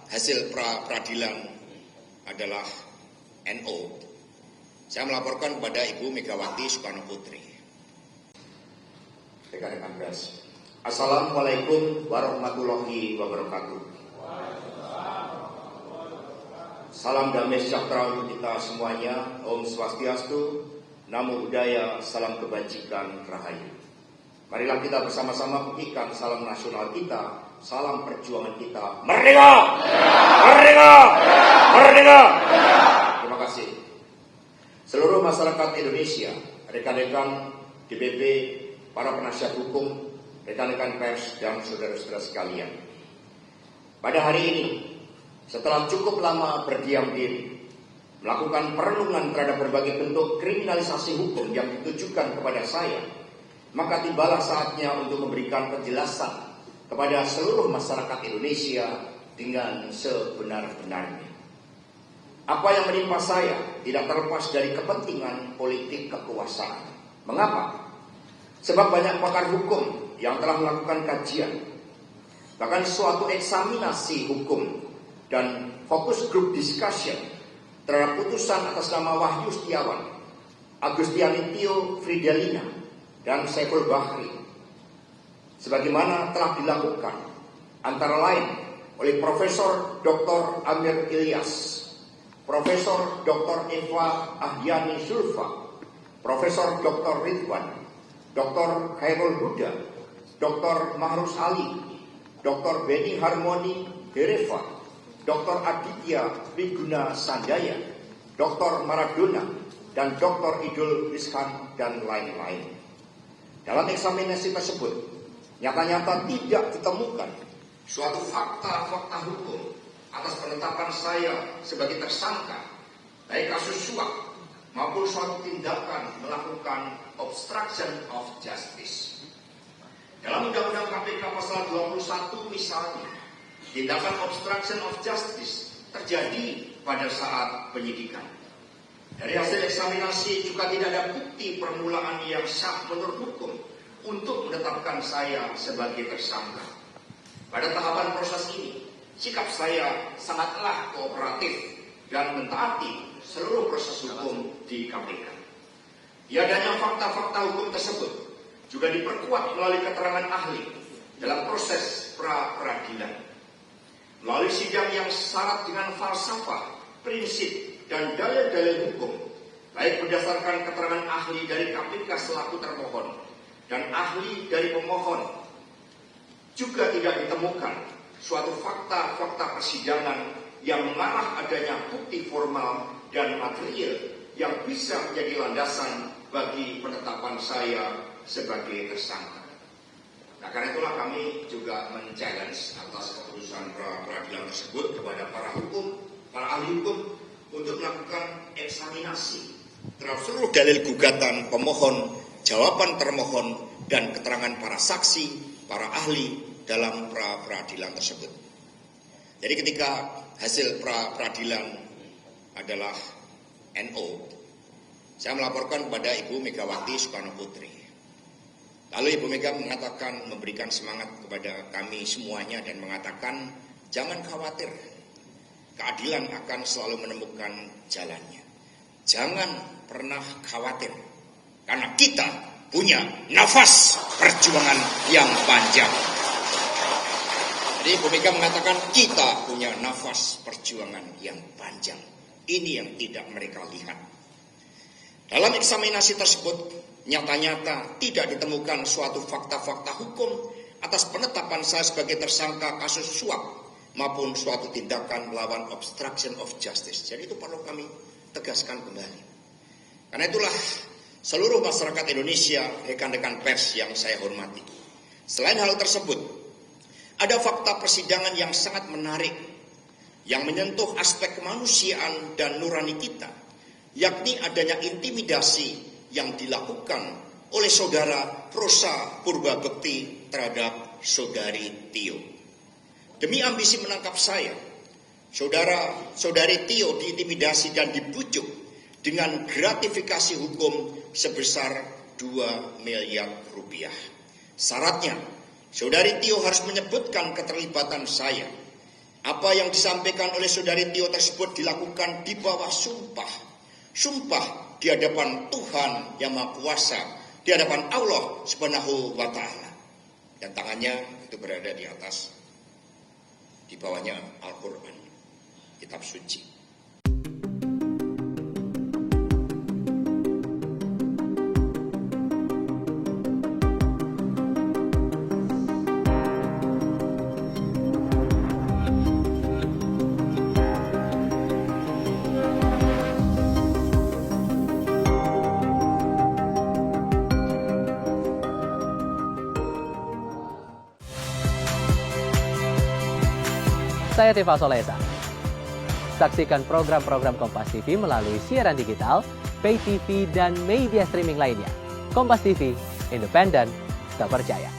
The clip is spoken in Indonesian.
hasil peradilan adalah NO, saya melaporkan kepada Ibu Megawati Soekarno Putri. Rekan-rekan pers, Assalamualaikum warahmatullahi wabarakatuh. Salam damai sejahtera untuk kita semuanya. Om Swastiastu, Namo Buddhaya, salam kebajikan, rahayu. Marilah kita bersama-sama bunyikan salam nasional kita, salam perjuangan kita. Merdeka! Merdeka! Merdeka! Terima kasih. Seluruh masyarakat Indonesia, rekan-rekan DPP, para penasihat hukum, rekan-rekan pers, dan saudara-saudara sekalian. Pada hari ini, setelah cukup lama berdiam diri, melakukan perenungan terhadap berbagai bentuk kriminalisasi hukum yang ditujukan kepada saya, maka tibalah saatnya untuk memberikan penjelasan kepada seluruh masyarakat Indonesia dengan sebenar-benarnya. Apa yang menimpa saya tidak terlepas dari kepentingan politik kekuasaan. Mengapa? Sebab banyak pakar hukum yang telah melakukan kajian, bahkan suatu eksaminasi hukum dan fokus group discussion terhadap putusan atas nama Wahyu Setiawan, Agustiani Tio Fridelina, dan Saiful Bahri, sebagaimana telah dilakukan antara lain oleh Profesor Dr. Amir Ilyas, Profesor Dr. Eva Ahdiani Sulfa, Profesor Dr. Ridwan, Dr. Khairul Huda, Dr. Mahrus Ali, Dr. Beni Harmoni Dereva, Dr. Aditya Wiguna Sandaya, Dr. Maradona, dan Dr. Idul Rizkan, dan lain-lain. Dalam eksaminasi tersebut, nyata-nyata tidak ditemukan suatu fakta-fakta hukum atas penetapan saya sebagai tersangka, baik kasus suap maupun suatu tindakan melakukan obstruction of justice. Dalam Undang-Undang KPK pasal 21 misalnya, tindakan obstruction of justice terjadi pada saat penyidikan. Dari hasil eksaminasi juga tidak ada bukti permulaan yang sah menurut hukum untuk menetapkan saya sebagai tersangka. Pada tahapan proses ini, sikap saya sangatlah kooperatif dan mentaati seluruh proses hukum di KPK. Tiadanya fakta-fakta hukum tersebut juga diperkuat melalui keterangan ahli dalam proses pra-peradilan. Melalui sidang yang syarat dengan falsafah, prinsip, dan dalil-dalil hukum, baik berdasarkan keterangan ahli dari KPK selaku termohon dan ahli dari pemohon, juga tidak ditemukan suatu fakta-fakta persidangan yang mengarah adanya bukti formal dan material yang bisa menjadi landasan bagi penetapan saya sebagai tersangka. Nah, karena itulah kami juga men-challenge atas keputusan peradilan tersebut kepada para ahli hukum untuk melakukan eksaminasi terhadap seluruh dalil gugatan pemohon, jawaban termohon, dan keterangan para saksi, para ahli dalam pra-peradilan tersebut. Jadi ketika hasil pra-peradilan adalah NO, saya melaporkan kepada Ibu Megawati Soekarno Putri. Lalu Ibu Mega mengatakan, memberikan semangat kepada kami semuanya dan mengatakan, jangan khawatir, keadilan akan selalu menemukan jalannya. Jangan pernah khawatir, karena kita punya nafas perjuangan yang panjang. Jadi Ibu Mega mengatakan kita punya nafas perjuangan yang panjang. Ini yang tidak mereka lihat. Dalam eksaminasi tersebut, nyata-nyata tidak ditemukan suatu fakta-fakta hukum atas penetapan saya sebagai tersangka kasus suap maupun suatu tindakan melawan obstruction of justice. Jadi itu perlu kami tegaskan kembali. Karena itulah seluruh masyarakat Indonesia, rekan-rekan pers yang saya hormati, selain hal tersebut, ada fakta persidangan yang sangat menarik yang menyentuh aspek kemanusiaan dan nurani kita, yakni adanya intimidasi yang dilakukan oleh saudara Rosa Purbabekti terhadap saudari Tio. Demi ambisi menangkap saya, saudari Tio diintimidasi dan dibujuk dengan gratifikasi hukum sebesar 2 miliar rupiah. Syaratnya, saudari Tio harus menyebutkan keterlibatan saya Apa yang disampaikan oleh saudari Tio tersebut dilakukan di bawah sumpah. Sumpah di hadapan Tuhan yang Maha Kuasa, di hadapan Allah Subhanahu wa Ta'ala. Dan tangannya itu berada di atas, di bawahnya Al-Quran, kitab suci. Saya Tifa Solesa. Saksikan program-program Kompas TV melalui siaran digital, pay TV, dan media streaming lainnya. Kompas TV, independen, terpercaya.